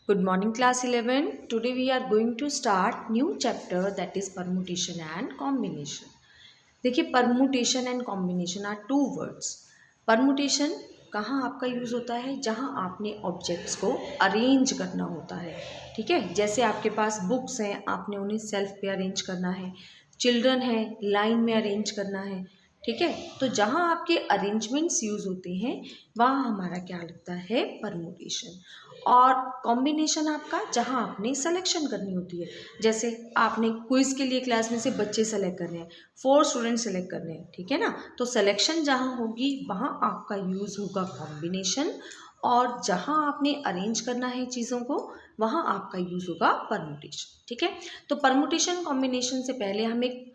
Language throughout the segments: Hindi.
Good morning class 11. Today we are going to start new chapter that is permutation and combination. देखिए permutation and combination are two words. Permutation कहाँ आपका यूज़ होता है? जहाँ आपने ऑब्जेक्ट्स को अरेंज करना होता है, ठीक है। जैसे आपके पास बुक्स हैं, आपने उन्हें सेल्फ पे अरेंज करना है, चिल्ड्रन है लाइन में अरेंज करना है, ठीक है। तो जहाँ आपके अरेंजमेंट्स यूज़ होते हैं वहाँ हमारा क्या लगता है? परमुटेशन। और कॉम्बिनेशन आपका जहाँ आपने सिलेक्शन करनी होती है, जैसे आपने क्विज़ के लिए क्लास में से बच्चे सेलेक्ट कर रहे हैं, 4 स्टूडेंट सेलेक्ट कर रहे हैं, ठीक है ना। तो सिलेक्शन जहाँ होगी वहाँ आपका यूज़ होगा कॉम्बिनेशन, और जहाँ आपने अरेंज करना है चीज़ों को वहाँ आपका यूज़ होगा परमुटेशन, ठीक है। तो परमुटेशन कॉम्बिनेशन से पहले हम एक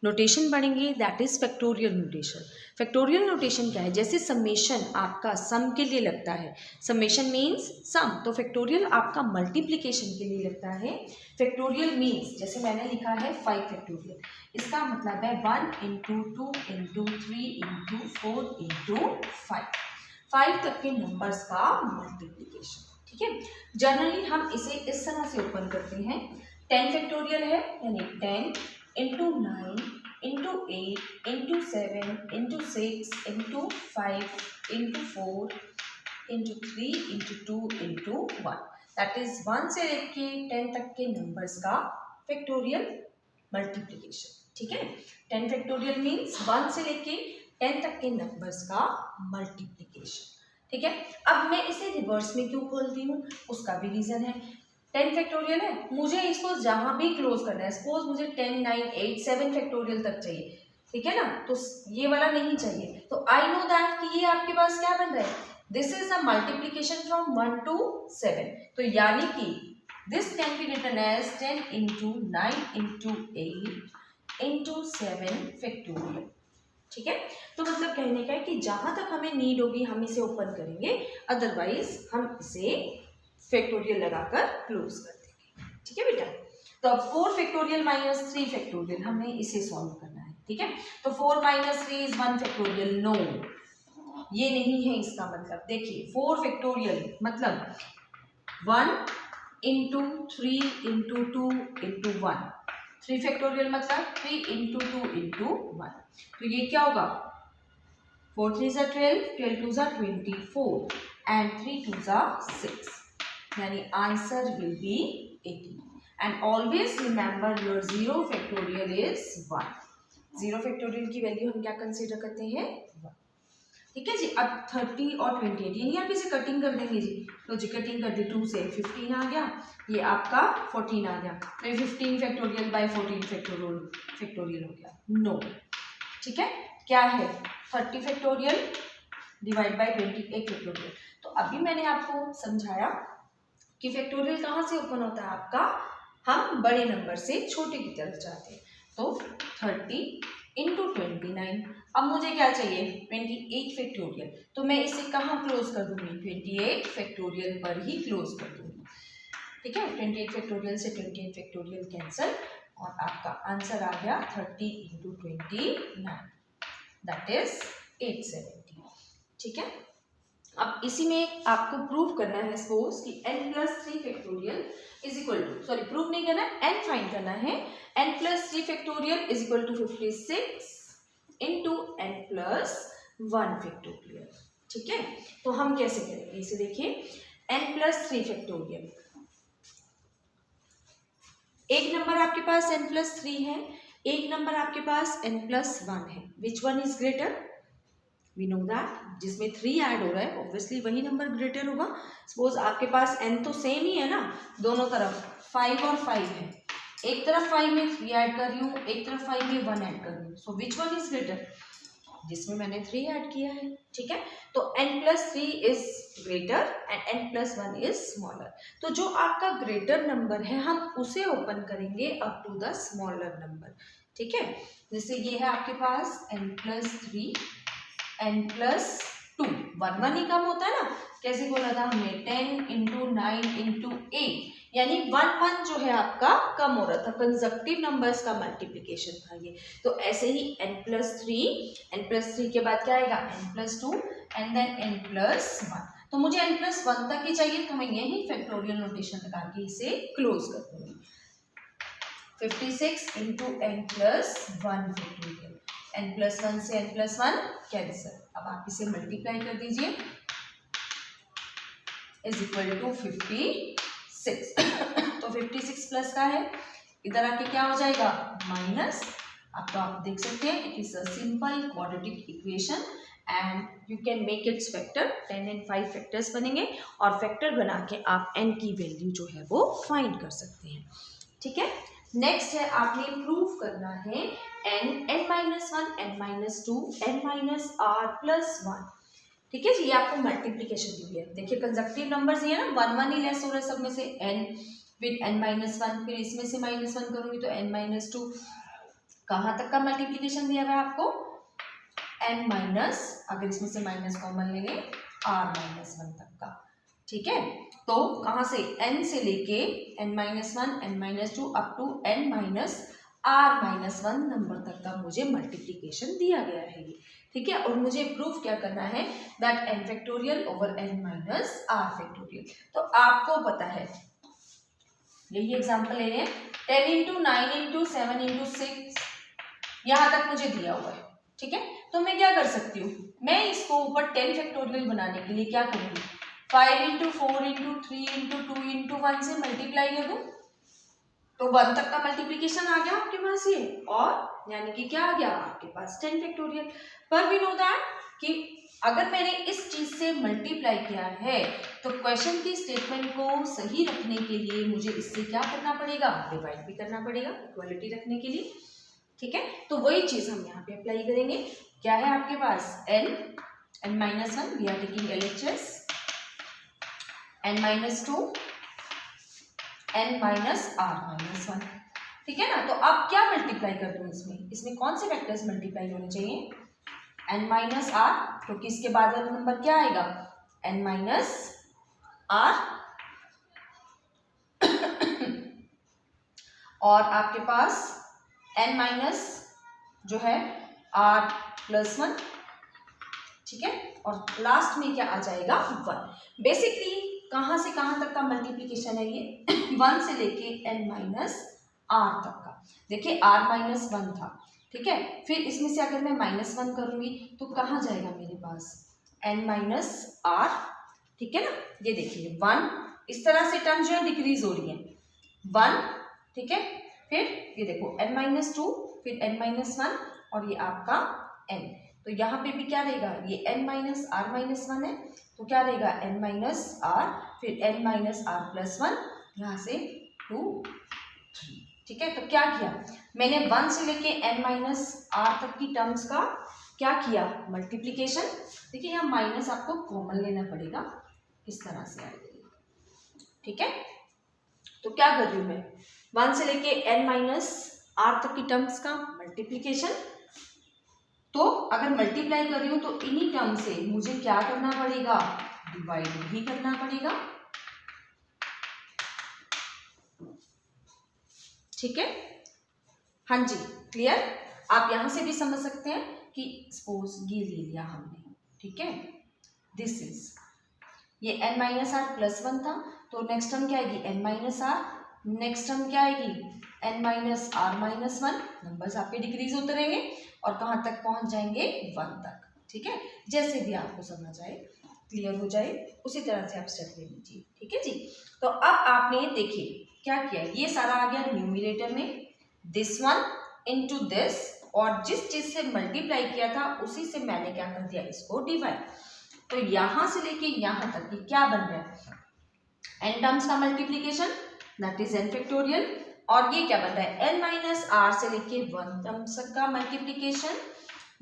नोटेशन पढ़ेंगे, that is factorial notation. Factorial notation क्या है? जैसे समेशन आपका सम के लिए लगता है, समेशन मीन्स सम, तो फैक्टोरियल आपका मल्टीप्लिकेशन के लिए लगता है। फैक्टोरियल मीन्स जैसे मैंने लिखा है 5 फैक्टोरियल, इसका मतलब है 1 इंटू 2 इंटू 3 इंटू 4 इंटू 5 तक के नंबर्स का मल्टीप्लिकेशन, ठीक है। जनरली हम इसे इस तरह से ओपन करते हैं, 10 फैक्टोरियल है यानी 10 into 9 into 8 into 7 into 6 into 5 into 4 into 3 into 2 into 1, that is 1 से लेके 10 तक के नंबर्स का फैक्टोरियल मल्टीप्लिकेशन, ठीक है। 10 फैक्टोरियल मीन्स 1 से लेके 10 तक के नंबर्स का मल्टीप्लिकेशन, ठीक है। अब मैं इसे रिवर्स में क्यों खोलती हूँ, उसका भी रीजन है। 10 फैक्टोरियल है, मुझे इसको जहां भी क्लोज करना है, सपोज मुझे 10 9 8 7 फैक्टोरियल तक चाहिए, ठीक है ना, तो ये वाला नहीं चाहिए। तो आई नो दैट कि ये आपके पास क्या बन रहा है, this is the multiplication from 1 to 7, तो यानी कि this can be written as 10 into 9 into 8 into 7 factorial, ठीक है। तो मतलब कहने का है कि जहां तक हमें नीड होगी हम इसे ओपन करेंगे, अदरवाइज हम इसे फैक्टोरियल लगाकर क्लोज कर देंगे, ठीक है बेटा। तो अब 4 फैक्टोरियल माइनस 3 फैक्टोरियल हमें इसे सॉल्व करना है, ठीक है। तो 4 माइनस 3 इज 1 फैक्टोरियल, नो ये नहीं है इसका मतलब। देखिए 4 फैक्टोरियल मतलब 1 इंटू 3 इंटू 2 इंटू 1, 3 फैक्टोरियल मतलब 3 इंटू 2 इंटू 1, तो ये क्या होगा, 4 3 ज़ा 12, 12 2 ज़ा 24 एंड 3 2 ज़ा 6, यानी answer will be 18। And always remember your 0 factorial is 1, 0 factorial की वैल्यू हम क्या कंसीडर करते हैं, 1, ठीक है जी। अब 30 और 28 यानी आप इसे कटिंग कर देंगे जी, तो जी कटिंग कर दी, 2 से 15 आ गया, ये आपका 14 आ गया, तो ये 15 फैक्टोरियल बाय 14 फैक्टोरियल हो गया, नो, ठीक है। क्या है 30 फैक्टोरियल डिवाइड बाय 28 फैक्टोरियल। तो अभी मैंने आपको समझाया कि फैक्टोरियल कहाँ से ओपन होता है आपका, हम बड़े नंबर से छोटे की तरफ जाते हैं। तो 30 इंटू 29, अब मुझे क्या चाहिए 28 फैक्टोरियल, तो मैं इसे कहाँ क्लोज कर दूंगी, 28 फैक्टोरियल पर ही क्लोज कर दूंगी, ठीक है। 28 फैक्टोरियल से 28 फैक्टोरियल कैंसिल और आपका आंसर आ गया 30 इंटू 29, दैट इज 870, ठीक है। अब इसी में आपको प्रूव करना है सपोज कि n plus 3 factorial is equal to, sorry prove नहीं करना है, n फाइंड करना है, n plus 3 factorial is equal to 56 into n plus 1 factorial, ठीक है। तो हम कैसे करेंगे इसे, देखिए n प्लस 3 फैक्टोरियल, एक नंबर आपके पास n प्लस 3 है, एक नंबर आपके पास n प्लस 1 है, which one is greater, we know that जिसमें 3 ऐड हो रहा है ऑब्वियसली वही नंबर ग्रेटर होगा। सपोज आपके पास n तो सेम ही है ना, दोनों तरफ 5 और 5 है, एक तरफ 5 में 3 ऐड कर रही हूँ, एक तरफ 5 में 1 ऐड कर रही हूँ, सो विच वन इज ग्रेटर, जिसमें मैंने 3 ऐड किया है, ठीक है। तो n plus 3 is greater and n plus 1 is smaller, तो जो आपका ग्रेटर नंबर है हम उसे ओपन करेंगे up to the smaller number, ठीक है। जैसे ये है आपके पास n प्लस 3 n प्लस 2, 1 1 ही कम होता है ना, कैसे बोला था हमने 10 इंटू 9 इंटू 8, यानी 1 1 जो है आपका कम हो रहा था, कंजक्टिव नंबर्स का मल्टीप्लिकेशन था ये। तो ऐसे ही n प्लस 3 के बाद क्या आएगा n plus 2 and then n plus 1, तो मुझे n+1 तक ही चाहिए, तो मैं यही फैक्टोरियल नोटेशन लगा के इसे क्लोज कर दूंगी। 56 इंटू n+1 फैक्टोरियल, n+1 से n+1 कैंसिल। अब आप इसे मल्टीप्लाई कर दीजिए, इज इक्वल टू 56। तो 56 प्लस का है, इधर आके क्या हो जाएगा माइनस। अब तो आप देख सकते हैं it is a simple quadratic equation and you can make it's factor. 10 and 5 factors बनेंगे और फैक्टर बना के आप n की वैल्यू जो है वो फाइंड कर सकते हैं। ठीक है, नेक्स्ट है आपने प्रूव करना है n-1, n-2, n-r+1। ठीक है जी, ये आपको मल्टीप्लीकेशन दी है। देखिए कंजक्टिव नंबर्स ये है ना, 1 ही लेस हो रहा है सब में से, n फिर n-1, फिर इसमें से -1 करूंगी तो n-2। कहाँ तक का मल्टीप्लीकेशन दिया हुआ है आपको, n-, अगर इसमें से माइनस कॉमन लेंगे r-1 तक का। ठीक है, तो कहाँ से n से लेके n-1, n-2 up to n-r-1 number तक का मुझे मल्टीप्लीकेशन दिया गया है ये। ठीक है, और मुझे प्रूफ क्या करना है, that n factorial over n-r factorial. तो आपको पता है, यही एग्जांपल ले रहे हैं, 10 इंटू 9 इंटू 7 इंटू 6 यहाँ तक मुझे दिया हुआ है। ठीक है, तो मैं क्या कर सकती हूँ, मैं इसको ऊपर 10 फैक्टोरियल बनाने के लिए क्या करूँगी, 5 इंटू 4 इंटू 3 इंटू 2 इंटू 1 से मल्टीप्लाई कर दूँ, तो 1 तक का मल्टीप्लीकेशन आ गया आपके पास ये, और यानी कि क्या आ गया आपके पास 10 फैक्टोरियल। पर वी नो दैट कि अगर मैंने इस चीज से मल्टीप्लाई किया है तो क्वेश्चन की स्टेटमेंट को सही रखने के लिए मुझे इससे क्या करना पड़ेगा, डिवाइड भी करना पड़ेगा इक्वालिटी रखने के लिए। ठीक है, तो वही चीज हम यहाँ पे अप्लाई करेंगे। क्या है आपके पास n-1 we are taking LHS, n-2 n-r-1। ठीक है ना, तो आप क्या मल्टीप्लाई कर दो, इसमें कौन से वेक्टर्स मल्टीप्लाई होने चाहिए, n-r, क्योंकि इसके बाद वाला नंबर क्या आएगा n-r और आपके पास n- जो है r+1। ठीक है, और लास्ट में क्या आ जाएगा 1। बेसिकली कहाँ से कहाँ तक का मल्टीप्लीकेशन है ये 1 से लेके n-r तक का। देखिए r-1 था, ठीक है, फिर इसमें से अगर मैं -1 करूंगी तो कहाँ जाएगा मेरे पास n-r। ठीक है ना, ये देखिए 1, इस तरह से टर्म जो है डिक्रीज हो रही है 1। ठीक है, फिर ये देखो n-2, फिर n-1 और ये आपका n। तो यहाँ पे भी क्या रहेगा, ये n-r-1 है, तो क्या रहेगा n-r, फिर n-r+1, यहाँ से 2 3। ठीक है, तो क्या किया मैंने 1 से लेके n-r तक की टर्म्स का क्या किया मल्टीप्लीकेशन। देखिए यहाँ माइनस आपको कॉमन लेना पड़ेगा, इस तरह से आएगी। ठीक है, तो क्या कर रही हूँ मैं 1 से लेके n-r तक की टर्म्स का मल्टीप्लीकेशन। तो अगर मल्टीप्लाई कर रही हूँ तो इन्हीं टर्म से मुझे क्या करना पड़ेगा, डिवाइड भी करना पड़ेगा। ठीक है, हाँ जी क्लियर। आप यहां से भी समझ सकते हैं कि सपोज ये ले लिया हमने, ठीक है, दिस इज ये n-r+1 था, तो नेक्स्ट टर्म क्या आएगी n-r, नेक्स्ट टर्म क्या आएगी n-r-1। नंबर्स आपके डिक्रीज होते रहेंगे और कहाँ तक पहुंच जाएंगे 1 तक। ठीक है, जैसे भी आपको समझ आए, क्लियर हो जाए, उसी तरह से आप स्टेप ले लीजिए। ठीक है जी, तो अब आपने देखिए क्या किया, ये सारा आ गया न्यूमरेटर में, दिस वन इनटू दिस, और जिस चीज से मल्टीप्लाई किया था उसी से मैंने क्या कर दिया, इसको डिवाइड। तो यहां से लेके यहां तक की क्या बन रहा है, n टर्म्स का multiplication that is n factorial, और ये क्या बन रहा है n-r से लेके 1 टर्म्स का multiplication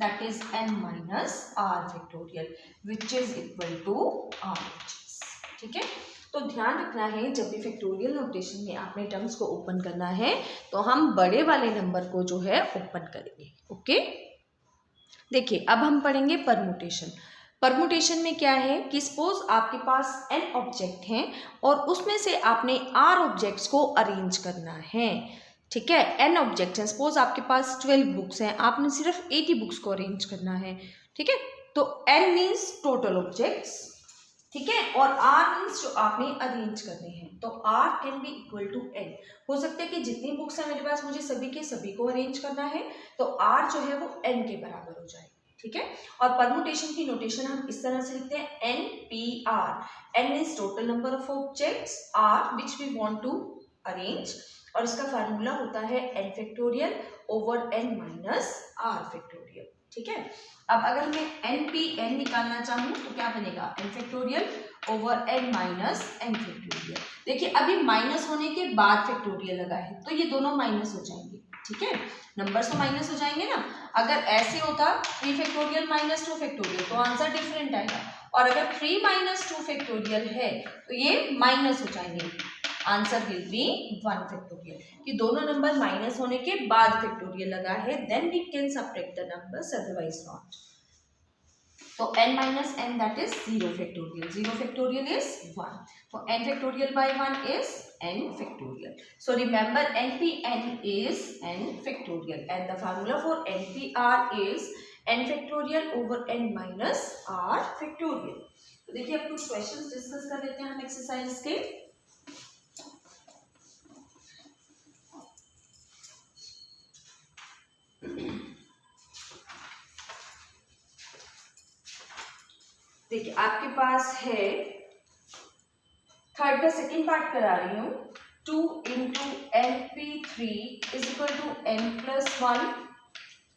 that is n-r factorial which is equal to RHS। ठीक है, तो ध्यान रखना है जब भी फैक्टोरियल नोटेशन में आपने टर्म्स को ओपन करना है तो हम बड़े वाले नंबर को जो है ओपन करेंगे। ओके, देखिए अब हम पढ़ेंगे परमुटेशन। परमुटेशन में क्या है कि सपोज आपके पास n ऑब्जेक्ट हैं और उसमें से आपने r ऑब्जेक्ट्स को अरेंज करना है। ठीक है, n ऑब्जेक्ट्स हैं, सपोज आपके पास 12 बुक्स हैं, आपने सिर्फ 80 बुक्स को अरेंज करना है। ठीक है, तो n मीन्स टोटल ऑब्जेक्ट्स, ठीक है। और आर मीन्स जो आपने अरेंज करने हैं, तो R can be equal to N. हो सकता है कि जितनी बुक्स है मेरे पास मुझे सभी के सभी को अरेंज करना है, तो आर जो है वो एन के बराबर हो जाएगा। ठीक है। और परमुटेशन की नोटेशन हम इस तरह से लिखते हैं N P R. N is total number of objects, R which we want to arrange, और इसका फार्मूला होता है N factorial over N minus are factorial. ठीक है। अब अगर मैं एन पी एन निकालना चाहूँ तो क्या बनेगा, N factorial over N minus N factorial. देखिए अभी माइनस होने के बाद फैक्टोरियल लगा है तो ये दोनों माइनस हो जाएंगे। ठीक है, नंबर्स तो माइनस हो जाएंगे ना। अगर ऐसे होता 3 फैक्टोरियल माइनस 2 फैक्टोरियल तो आंसर डिफरेंट आएगा, और अगर 3 माइनस 2 फैक्टोरियल है तो ये माइनस हो जाएंगे, आंसर विल बी 1 फैक्टोरियल। कि दोनों नंबर माइनस होने के बाद फैक्टोरियल लगा है, then we can subtract the numbers, otherwise not. तो n minus n, that is 0 factorial. 0 factorial is 1. So n factorial by 1 is n factorial. So remember npn is n factorial, and the formula for npr is n factorial over n minus r factorial. तो देखिए अब कुछ क्वेश्चंस डिस्कस कर लेते हैं हम एक्सरसाइज के। देखिए आपके पास है, थर्ड का सेकेंड पार्ट करा रही हूँ, 2 into N P three is equal to N plus 1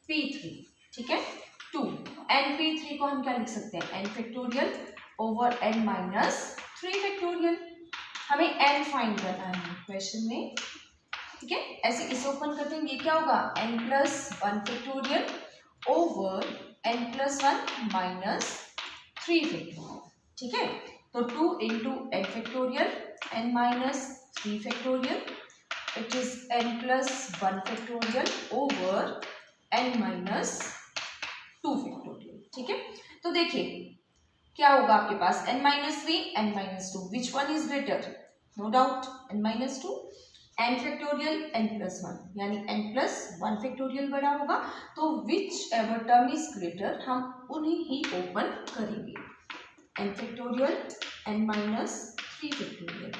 p3। ठीक है, 2 एन पी थ्री को हम क्या लिख सकते हैं, n factorial over N minus 3 factorial. हमें एन फाइंड करना है क्वेश्चन में। ठीक है, ऐसे इसे ओपन करते हैं, ये क्या होगा, N plus 1 factorial over N plus 1 minus 3 factorial. ठीक है, तो 2 into N factorial N minus 3 factorial, it is N plus 1 factorial over N minus 2 factorial. ठीक है, तो देखिए क्या होगा आपके पास, N minus 3 N minus 2, which one is greater, no doubt N minus 2। N factorial N plus 1, यानी एन प्लस 1 फैक्टोरियल बड़ा होगा, तो whichever term is greater हम उन्हें ही ओपन करेंगे। N factorial N minus 3 factorial,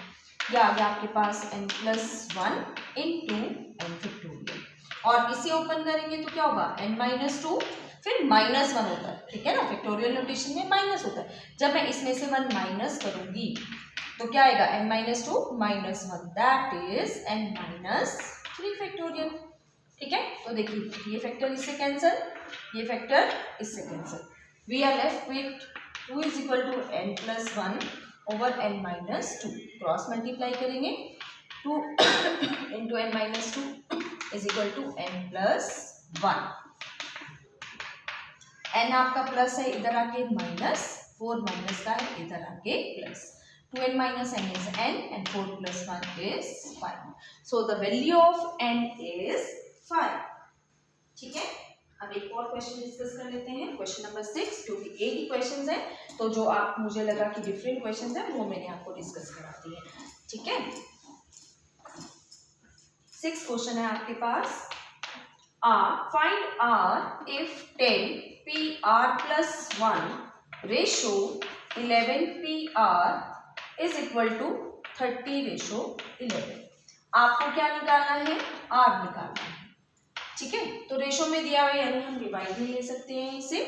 या आ गया आपके पास N plus 1 into N factorial, और इसे ओपन करेंगे तो क्या होगा, एन माइनस 2 फिर माइनस 1 होता है। ठीक है ना, फैक्टोरियल नोटेशन में माइनस होता है। जब मैं इसमें से 1 माइनस करूंगी तो क्या आएगा, n minus 2 minus 1, that is n minus 3 factorial. ठीक है, तो देखिए ये फैक्टर इससे कैंसिल, ये फैक्टर इससे cancel, we are left with 2 is equal to N plus 1 over N minus 2, cross multiply करेंगे, 2 into n minus 2 is equal to N plus 1। N आपका प्लस है, इधर आके माइनस, 4 माइनस का है, इधर आके plus, 2n minus n is n and 4 plus 1 is 5. So the value of n is 5. ठीक है, अब एक और क्वेश्चन डिस्कस कर लेते हैं, क्वेश्चन नंबर 6, क्योंकि एक ही क्वेश्चन है तो जो आप मुझे लगा कि डिफरेंट क्वेश्चन है वो मैंने आपको डिस्कस करा दी है। ठीक है, 6 क्वेश्चन है आपके पास। Find R if 10 pr plus 1 ratio 11 pr is equal to 30:11। आपको क्या निकालना है, आर निकालना है। ठीक है, तो रेशो में दिया हुआ यानी हम डिवाइड भी ले सकते हैं इसे,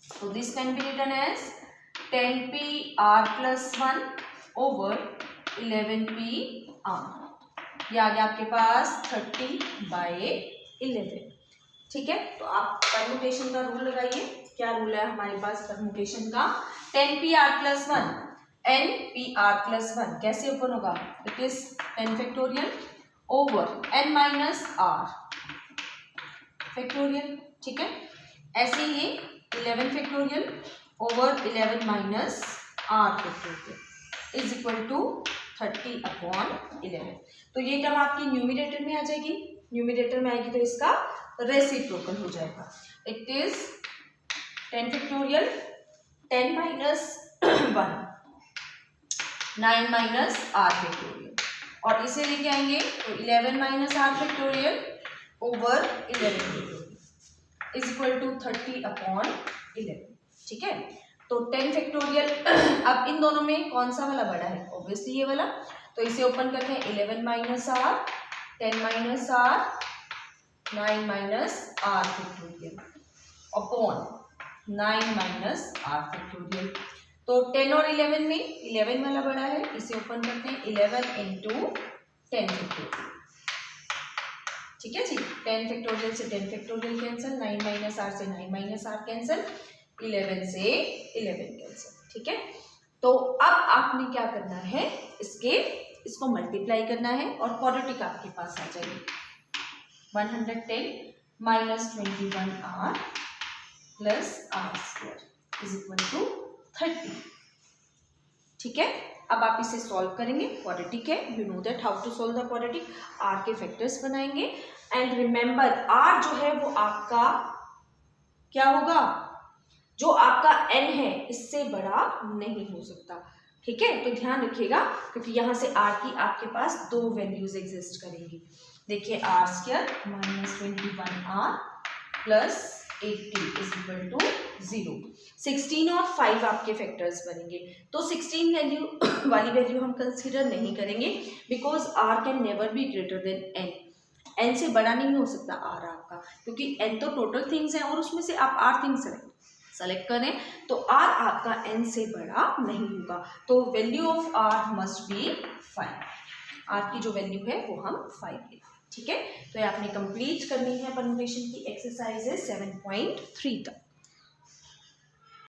तो this can be written as 10pr plus 1 over 11pr, ये आ गया आपके पास 30/11। ठीक है, तो आप परमुटेशन का रूल लगाइए। क्या रूल है हमारे पास परमुटेशन का, 10pr plus 1 n pr plus 1 कैसे ओपन होगा, it is 10 factorial over n minus r factorial. ठीक है, ऐसे ही 11 factorial over 11 minus r factorial is equal to 30/11। तो ये टर्म आपकी न्यूमिनेटर में आ जाएगी, न्यूमिनेटर में आएगी तो इसका रेसिप्रोकल हो जाएगा, it is 10 factorial 10 minus 1 9 minus are factorial, और इसे लेके आएंगे तो 11 minus are factorial over 11 factorial is equal to 30/11। ठीक है, तो 10 फैक्टोरियल अब इन दोनों में कौन सा वाला बड़ा है? ऑब्वियसली ये वाला। तो इसे ओपन करते हैं 11 minus r, 10 minus r, 9 minus are factorial upon 9 minus are factorial. तो 10 और 11 में 11 वाला बड़ा है, इसे ओपन करते हैं 11 इंटू 10 फैक्टोरियल। ठीक है जी, 10 फैक्टोरियल से 10 फैक्टोरियल कैंसिल, 9 माइनस आर से 9 माइनस आर कैंसिल, 11 से 11 कैंसिल। ठीक है, तो अब आपने क्या करना है, इसको मल्टीप्लाई करना है और क्वाड्रेटिक आपके पास आ जाएगी। 110 minus 21 r plus r square is equal to 30। ठीक है, अब आप इसे सॉल्व करेंगे, क्वाड्रेटिक है, you know that how to solve the quadratic. R के फैक्टर्स बनाएंगे एंड रिमेंबर आर जो है वो आपका क्या होगा, जो आपका n है इससे बड़ा नहीं हो सकता। ठीक है, तो ध्यान रखिएगा क्योंकि यहाँ से r की आपके पास दो वैल्यूज एग्जिस्ट करेंगी। देखिए r square minus 21r plus 80 is equal to 0। 16 और 5 आपके फैक्टर्स बनेंगे, तो 16 वैल्यू वाली वैल्यू हम कंसीडर नहीं करेंगे because r can never be greater than n। n से बड़ा नहीं हो सकता r आपका, क्योंकि n तो टोटल थिंग्स है और उसमें से आप r थिंग्स सेलेक्ट करें तो r आपका n से बड़ा नहीं होगा। तो value of r must be 5। r की जो वैल्यू है वो हम 5 लेंगे। ठीक है, तो ये आपने कंप्लीट करनी है परम्यूटेशन की एक्सरसाइजेस 7.3 तक।